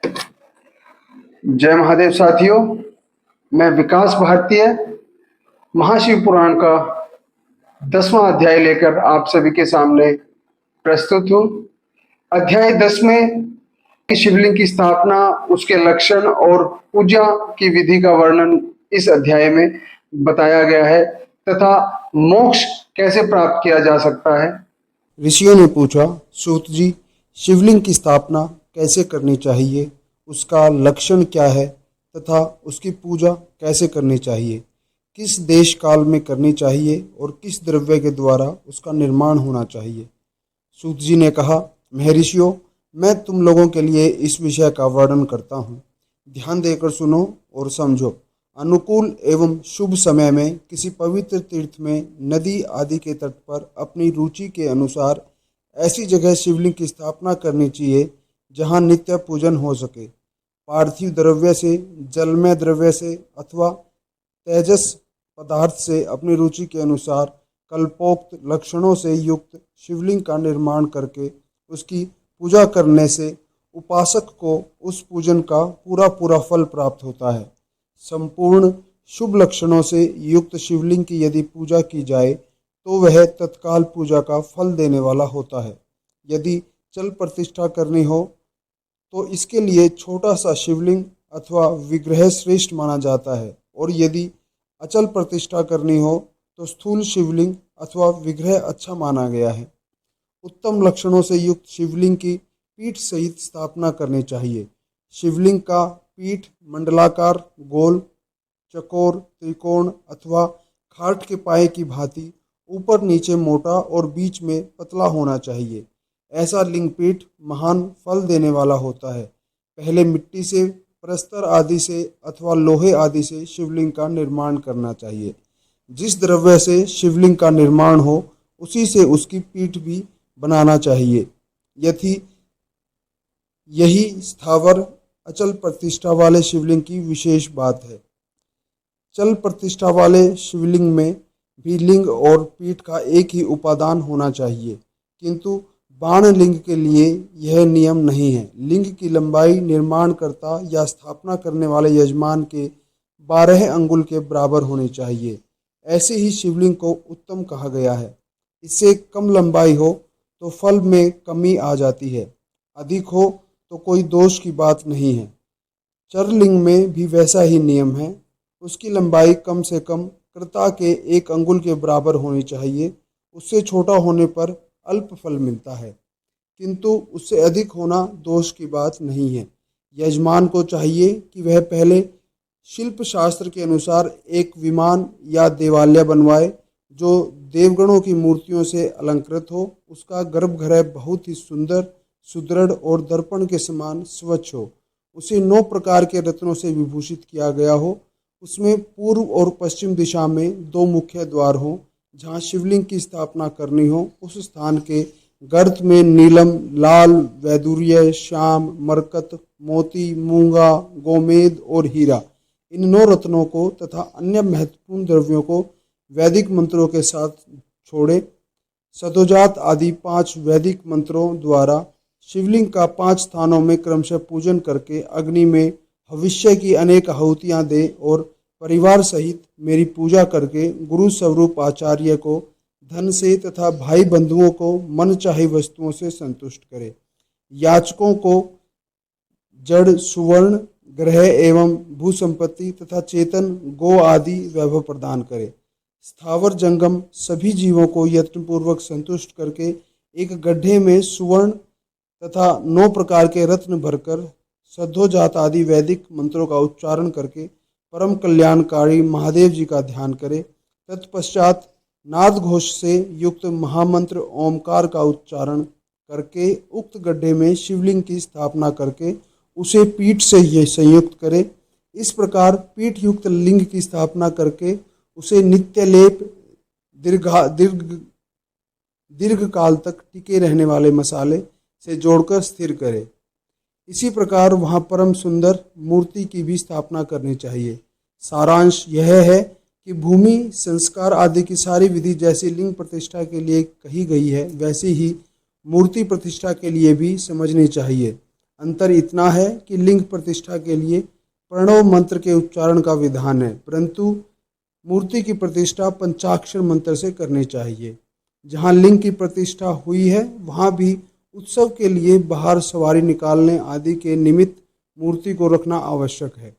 जय महादेव साथियों, मैं विकास भारतीय महाशिव पुराण का 10वां अध्याय लेकर आप सभी के सामने प्रस्तुत हूँ। अध्याय 10 में शिवलिंग की स्थापना, उसके लक्षण और पूजा की विधि का वर्णन इस अध्याय में बताया गया है तथा मोक्ष कैसे प्राप्त किया जा सकता है। ऋषियों ने पूछा, सूत जी, शिवलिंग की स्थापना कैसे करनी चाहिए, उसका लक्षण क्या है तथा उसकी पूजा कैसे करनी चाहिए, किस देश काल में करनी चाहिए और किस द्रव्य के द्वारा उसका निर्माण होना चाहिए। सूत जी ने कहा, महर्षियों, मैं तुम लोगों के लिए इस विषय का वर्णन करता हूँ। ध्यान देकर सुनो और समझो। अनुकूल एवं शुभ समय में किसी पवित्र तीर्थ में, नदी आदि के तट पर अपनी रुचि के अनुसार ऐसी जगह शिवलिंग की स्थापना करनी चाहिए जहाँ नित्य पूजन हो सके। पार्थिव द्रव्य से, जलमय द्रव्य से अथवा तेजस पदार्थ से अपनी रुचि के अनुसार कल्पोक्त लक्षणों से युक्त शिवलिंग का निर्माण करके उसकी पूजा करने से उपासक को उस पूजन का पूरा पूरा फल प्राप्त होता है। संपूर्ण शुभ लक्षणों से युक्त शिवलिंग की यदि पूजा की जाए तो वह तत्काल पूजा का फल देने वाला होता है। यदि चल प्रतिष्ठा करनी हो तो इसके लिए छोटा सा शिवलिंग अथवा विग्रह श्रेष्ठ माना जाता है, और यदि अचल प्रतिष्ठा करनी हो तो स्थूल शिवलिंग अथवा विग्रह अच्छा माना गया है। उत्तम लक्षणों से युक्त शिवलिंग की पीठ सहित स्थापना करनी चाहिए। शिवलिंग का पीठ मंडलाकार, गोल, चकोर, त्रिकोण अथवा खाट के पाए की भांति ऊपर नीचे मोटा और बीच में पतला होना चाहिए। ऐसा लिंगपीठ महान फल देने वाला होता है। पहले मिट्टी से, प्रस्तर आदि से अथवा लोहे आदि से शिवलिंग का निर्माण करना चाहिए। जिस द्रव्य से शिवलिंग का निर्माण हो उसी से उसकी पीठ भी बनाना चाहिए। यही स्थावर अचल प्रतिष्ठा वाले शिवलिंग की विशेष बात है। चल प्रतिष्ठा वाले शिवलिंग में भी लिंग और पीठ का एक ही उपादान होना चाहिए, किंतु बाण लिंग के लिए यह नियम नहीं है। लिंग की लंबाई निर्माणकर्ता या स्थापना करने वाले यजमान के 12 अंगुल के बराबर होनी चाहिए। ऐसे ही शिवलिंग को उत्तम कहा गया है। इससे कम लंबाई हो तो फल में कमी आ जाती है, अधिक हो तो कोई दोष की बात नहीं है। चरलिंग में भी वैसा ही नियम है। उसकी लंबाई कम से कम कर्ता के 1 अंगुल के बराबर होनी चाहिए। उससे छोटा होने पर अल्प फल मिलता है, किंतु उससे अधिक होना दोष की बात नहीं है। यजमान को चाहिए कि वह पहले शिल्प शास्त्र के अनुसार एक विमान या देवालय बनवाए जो देवगणों की मूर्तियों से अलंकृत हो। उसका गर्भगृह बहुत ही सुंदर, सुदृढ़ और दर्पण के समान स्वच्छ हो। उसे 9 प्रकार के रत्नों से विभूषित किया गया हो। उसमें पूर्व और पश्चिम दिशा में 2 मुख्य द्वार हों। जहाँ शिवलिंग की स्थापना करनी हो उस स्थान के गर्त में नीलम, लाल, वैदूर्य, श्याम, मरकत, मोती, मूंगा, गोमेद और हीरा, इन 9 रत्नों को तथा अन्य महत्वपूर्ण द्रव्यों को वैदिक मंत्रों के साथ छोड़े। सदोजात आदि 5 वैदिक मंत्रों द्वारा शिवलिंग का 5 स्थानों में क्रमशः पूजन करके अग्नि में भविष्य की अनेक आहुतियाँ दे और परिवार सहित मेरी पूजा करके गुरु स्वरूप आचार्य को धन से तथा भाई बंधुओं को मन चाही वस्तुओं से संतुष्ट करे। याचकों को जड़, सुवर्ण, ग्रह एवं भूसंपत्ति तथा चेतन गो आदि वैभव प्रदान करे। स्थावर जंगम सभी जीवों को यत्नपूर्वक संतुष्ट करके एक गड्ढे में सुवर्ण तथा 9 प्रकार के रत्न भरकर सद्धोजात आदि वैदिक मंत्रों का उच्चारण करके परम कल्याणकारी महादेव जी का ध्यान करे। तत्पश्चात नाद घोष से युक्त महामंत्र ओमकार का उच्चारण करके उक्त गड्ढे में शिवलिंग की स्थापना करके उसे पीठ से ये संयुक्त करे। इस प्रकार पीठ युक्त लिंग की स्थापना करके उसे नित्य लेप, दीर्घ काल तक टिके रहने वाले मसाले से जोड़कर स्थिर करे। इसी प्रकार वहाँ परम सुंदर मूर्ति की भी स्थापना करनी चाहिए। सारांश यह है कि भूमि संस्कार आदि की सारी विधि जैसी लिंग प्रतिष्ठा के लिए कही गई है, वैसे ही मूर्ति प्रतिष्ठा के लिए भी समझनी चाहिए। अंतर इतना है कि लिंग प्रतिष्ठा के लिए प्रणव मंत्र के उच्चारण का विधान है, परंतु मूर्ति की प्रतिष्ठा पंचाक्षर मंत्र से करनी चाहिए। जहाँ लिंग की प्रतिष्ठा हुई है वहाँ भी उत्सव के लिए बाहर सवारी निकालने आदि के निमित्त मूर्ति को रखना आवश्यक है।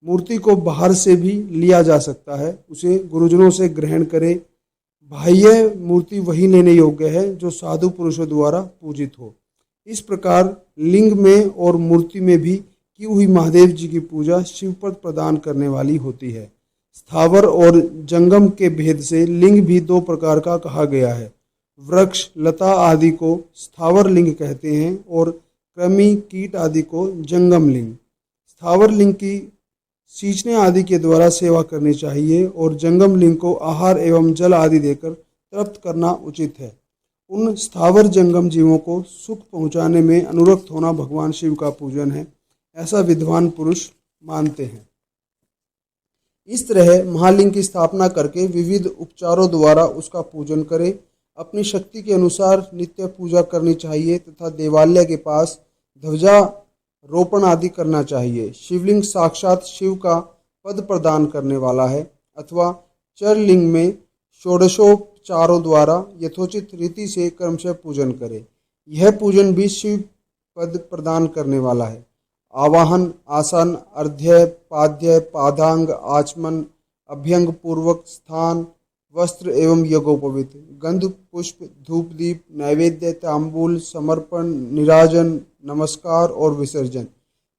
मूर्ति को बाहर से भी लिया जा सकता है, उसे गुरुजनों से ग्रहण करे। बाह्य मूर्ति वही लेने योग्य है जो साधु पुरुषों द्वारा पूजित हो। इस प्रकार लिंग में और मूर्ति में भी की हुई महादेव जी की पूजा शिवपद प्रदान करने वाली होती है। स्थावर और जंगम के भेद से लिंग भी दो प्रकार का कहा गया है। वृक्ष, लता आदि को स्थावर लिंग कहते हैं और कृमि, कीट आदि को जंगम लिंग। स्थावर लिंग की सींचने आदि के द्वारा सेवा करनी चाहिए और जंगम लिंग को आहार एवं जल आदि देकर तृप्त करना उचित है। उन स्थावर जंगम जीवों को सुख पहुँचाने में अनुरक्त होना भगवान शिव का पूजन है, ऐसा विद्वान पुरुष मानते हैं। इस तरह महालिंग की स्थापना करके विविध उपचारों द्वारा उसका पूजन करें। अपनी शक्ति के अनुसार नित्य पूजा करनी चाहिए तथा देवालय के पास ध्वजा रोपण आदि करना चाहिए। शिवलिंग साक्षात शिव का पद प्रदान करने वाला है अथवा चरलिंग में षोडशोपचारों द्वारा यथोचित रीति से क्रमशः पूजन करे। यह पूजन भी शिव पद प्रदान करने वाला है। आवाहन, आसन, अर्ध्य, पाद्य, पादांग, आचमन, अभ्यंग पूर्वक स्थान, वस्त्र एवं यज्ञोपवीत, गंध, पुष्प, धूप, दीप, नैवेद्य, तांबूल, समर्पण, निराजन, नमस्कार और विसर्जन,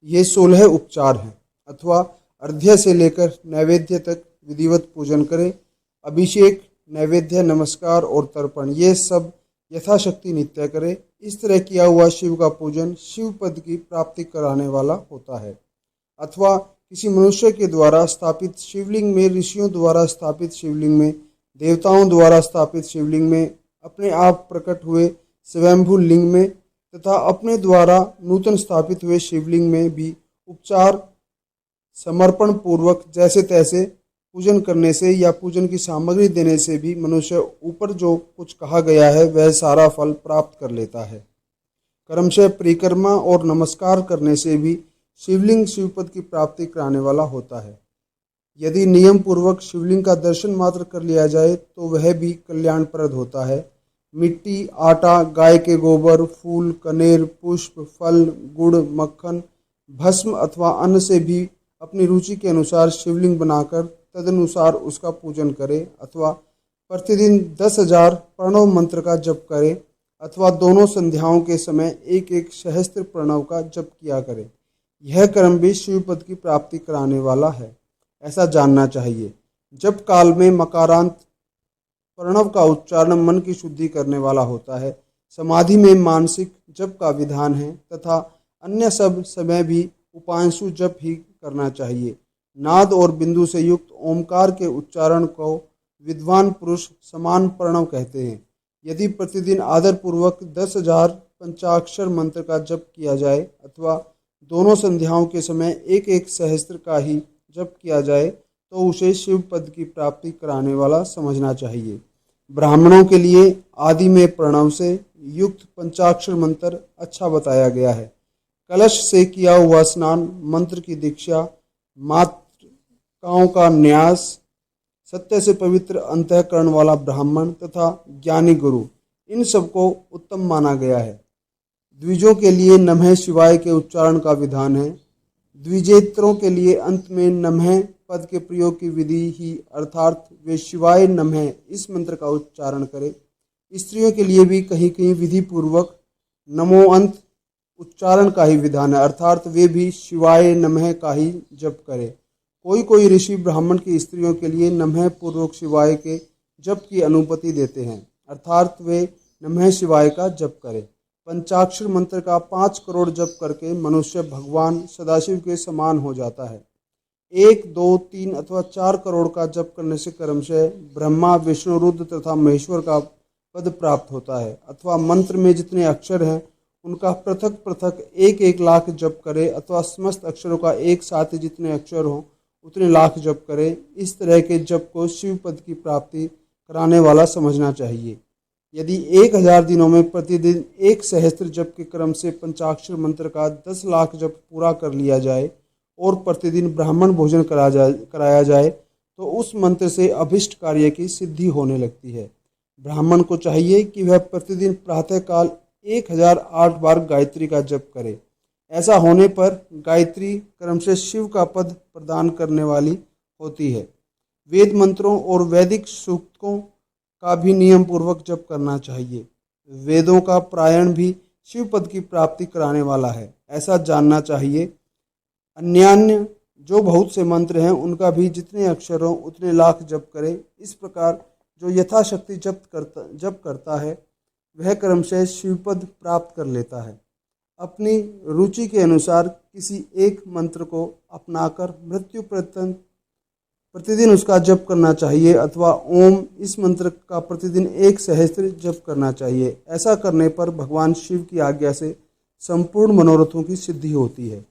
ये 16 उपचार हैं। अथवा अर्ध्य से लेकर नैवेद्य तक विधिवत पूजन करें। अभिषेक, नैवेद्य, नमस्कार और तर्पण, ये सब यथाशक्ति नित्य करे। इस तरह किया हुआ शिव का पूजन शिव पद की प्राप्ति कराने वाला होता है। अथवा किसी मनुष्य के द्वारा स्थापित शिवलिंग में, ऋषियों द्वारा स्थापित शिवलिंग में, देवताओं द्वारा स्थापित शिवलिंग में, अपने आप प्रकट हुए स्वयंभू लिंग में तथा अपने द्वारा नूतन स्थापित हुए शिवलिंग में भी उपचार समर्पण पूर्वक जैसे तैसे पूजन करने से या पूजन की सामग्री देने से भी मनुष्य ऊपर जो कुछ कहा गया है वह सारा फल प्राप्त कर लेता है। क्रमशः परिक्रमा और नमस्कार करने से भी शिवलिंग शिवपद की प्राप्ति कराने वाला होता है। यदि नियम पूर्वक शिवलिंग का दर्शन मात्र कर लिया जाए तो वह भी कल्याणप्रद होता है। मिट्टी, आटा, गाय के गोबर, फूल, कनेर, पुष्प, फल, गुड़, मक्खन, भस्म अथवा अन्न से भी अपनी रुचि के अनुसार शिवलिंग बनाकर तदनुसार उसका पूजन करे। अथवा प्रतिदिन 10,000 प्रणव मंत्र का जप करे अथवा दोनों संध्याओं के समय एक एक सहस्त्र प्रणव का जप किया करे। यह कर्म भी शिवपद की प्राप्ति कराने वाला है, ऐसा जानना चाहिए। जप काल में मकारांत प्रणव का उच्चारण मन की शुद्धि करने वाला होता है। समाधि में मानसिक जप का विधान है तथा अन्य सब समय भी उपांशु जप ही करना चाहिए। नाद और बिंदु से युक्त ओमकार के उच्चारण को विद्वान पुरुष समान प्रणव कहते हैं। यदि प्रतिदिन आदर पूर्वक 10,000 पंचाक्षर मंत्र का जप किया जाए अथवा दोनों संध्याओं के समय एक एक सहस्त्र का ही जप किया जाए तो उसे शिव पद की प्राप्ति कराने वाला समझना चाहिए। ब्राह्मणों के लिए आदि में प्रणव से युक्त पंचाक्षर मंत्र अच्छा बताया गया है। कलश से किया हुआ स्नान, मंत्र की दीक्षा, मातृकाओं का न्यास, सत्य से पवित्र अंतःकरण वाला ब्राह्मण तथा ज्ञानी गुरु, इन सबको उत्तम माना गया है। द्विजों के लिए नमः शिवाय के उच्चारण का विधान है। द्विजेतरों के लिए अंत में नमः पद के प्रयोग की विधि ही अर्थात वे शिवाय नमः इस मंत्र का उच्चारण करें। स्त्रियों के लिए भी कहीं कहीं विधि पूर्वक नमो अंत उच्चारण का ही विधान है, अर्थात वे भी शिवाय नमः का ही जप करें। कोई कोई ऋषि ब्राह्मण की स्त्रियों के लिए नमः पूर्वक शिवाय के जप की अनुमति देते हैं, अर्थात वे नमः शिवाय का जप करें। पंचाक्षर मंत्र का 5 करोड़ जप करके मनुष्य भगवान सदाशिव के समान हो जाता है। 1, 2, 3 अथवा 4 करोड़ का जप करने से क्रमशः ब्रह्मा, विष्णु, रुद्र तथा महेश्वर का पद प्राप्त होता है। अथवा मंत्र में जितने अक्षर हैं उनका पृथक पृथक 1-1 लाख जप करे अथवा समस्त अक्षरों का एक साथ ही जितने अक्षर हों उतने लाख जप करे। इस तरह के जप को शिव पद की प्राप्ति कराने वाला समझना चाहिए। यदि 1000 दिनों में प्रतिदिन 1 सहस्त्र जप के क्रम से पंचाक्षर मंत्र का 10 लाख जप पूरा कर लिया जाए और प्रतिदिन ब्राह्मण भोजन कराया जाए तो उस मंत्र से अभिष्ट कार्य की सिद्धि होने लगती है। ब्राह्मण को चाहिए कि वह प्रतिदिन प्रातःकाल 1008 बार गायत्री का जप करे। ऐसा होने पर गायत्री क्रमशः शिव का पद प्रदान करने वाली होती है। वेद मंत्रों और वैदिक सूक्तों का भी नियम पूर्वक जप करना चाहिए। वेदों का पारायण भी शिव पद की प्राप्ति कराने वाला है, ऐसा जानना चाहिए। अन्यान्य जो बहुत से मंत्र हैं उनका भी जितने अक्षर हों उतने लाख जप करें। इस प्रकार जो यथाशक्ति जप करता है वह क्रमशः शिवपद प्राप्त कर लेता है। अपनी रुचि के अनुसार किसी एक मंत्र को अपनाकर मृत्यु पर्यंत प्रतिदिन उसका जप करना चाहिए अथवा ओम इस मंत्र का प्रतिदिन 1 सहस्त्र जप करना चाहिए। ऐसा करने पर भगवान शिव की आज्ञा से संपूर्ण मनोरथों की सिद्धि होती है।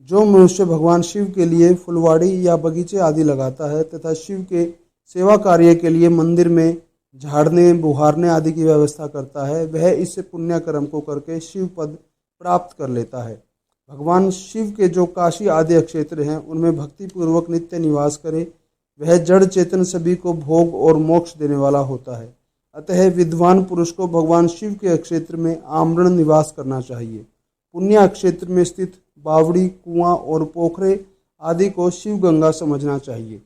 जो मनुष्य भगवान शिव के लिए फुलवाड़ी या बगीचे आदि लगाता है तथा शिव के सेवा कार्य के लिए मंदिर में झाड़ने बुहारने आदि की व्यवस्था करता है, वह इस पुण्य कर्म को करके शिव पद प्राप्त कर लेता है। भगवान शिव के जो काशी आदि क्षेत्र हैं उनमें भक्ति पूर्वक नित्य निवास करे, वह जड़ चेतन सभी को भोग और मोक्ष देने वाला होता है। अतः विद्वान पुरुष को भगवान शिव के क्षेत्र में आमरण निवास करना चाहिए। पुण्य क्षेत्र में स्थित बावड़ी, कुआं और पोखरे आदि को शिव गंगा समझना चाहिए।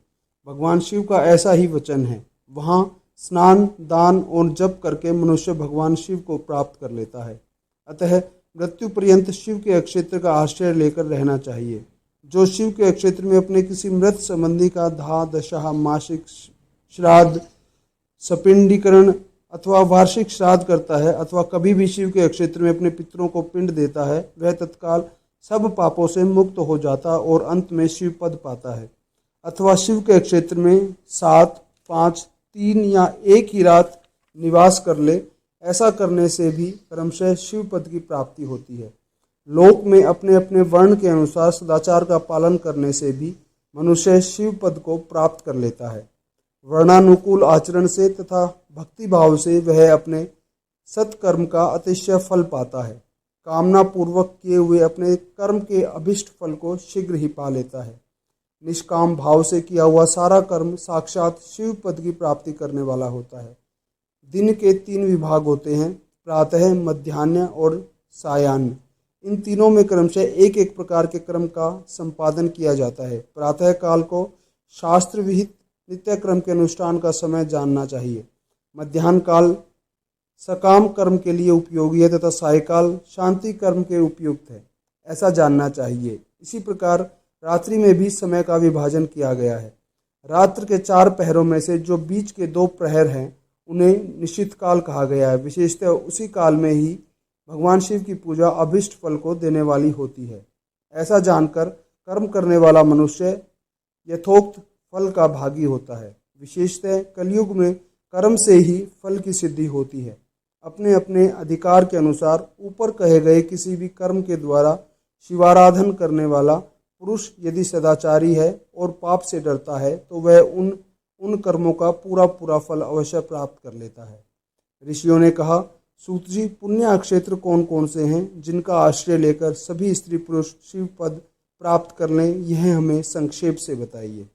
भगवान शिव का ऐसा ही वचन है। वहाँ स्नान, दान और जप करके मनुष्य भगवान शिव को प्राप्त कर लेता है। अतः मृत्यु पर्यंत शिव के क्षेत्र का आश्रय लेकर रहना चाहिए। जो शिव के क्षेत्र में अपने किसी मृत संबंधी का दाह, दशा, मासिक श्राद्ध, सपिंडीकरण अथवा वार्षिक श्राद्ध करता है अथवा कभी भी शिव के क्षेत्र में अपने पितरों को पिंड देता है, वह तत्काल सब पापों से मुक्त हो जाता और अंत में शिव पद पाता है। अथवा शिव के क्षेत्र में 7, 5, 3 या 1 ही रात निवास कर ले, ऐसा करने से भी क्रमशः शिव पद की प्राप्ति होती है। लोक में अपने अपने वर्ण के अनुसार सदाचार का पालन करने से भी मनुष्य शिव पद को प्राप्त कर लेता है। वर्णानुकूल आचरण से तथा भक्ति भाव से वह अपने सत्कर्म का अतिशय फल पाता है। कामना पूर्वक किए हुए अपने कर्म के अभिष्ट फल को शीघ्र ही पा लेता है। निष्काम भाव से किया हुआ सारा कर्म साक्षात शिव पद की प्राप्ति करने वाला होता है। दिन के 3 विभाग होते हैं, प्रातः, मध्याह्न और सायाह्न। इन तीनों में क्रमशः एक एक प्रकार के कर्म का संपादन किया जाता है। प्रातः काल को शास्त्र विहित नित्य क्रम के अनुष्ठान का समय जानना चाहिए। मध्याह्न काल सकाम कर्म के लिए उपयोगी है तथा सायकाल शांति कर्म के उपयुक्त है, ऐसा जानना चाहिए। इसी प्रकार रात्रि में भी समय का विभाजन किया गया है। रात्र के 4 पहरों में से जो बीच के 2 प्रहर हैं उन्हें निश्चित काल कहा गया है। विशेषतः उसी काल में ही भगवान शिव की पूजा अभिष्ट फल को देने वाली होती है। ऐसा जानकर कर्म करने वाला मनुष्य यथोक्त फल का भागी होता है। विशेषतः कलयुग में कर्म से ही फल की सिद्धि होती है। अपने अपने अधिकार के अनुसार ऊपर कहे गए किसी भी कर्म के द्वारा शिवाराधन करने वाला पुरुष यदि सदाचारी है और पाप से डरता है तो वह उन कर्मों का पूरा फल अवश्य प्राप्त कर लेता है। ऋषियों ने कहा, सूत जी, पुण्य क्षेत्र कौन कौन से हैं जिनका आश्रय लेकर सभी स्त्री पुरुष शिव पद प्राप्त कर लें, यह हमें संक्षेप से बताइए।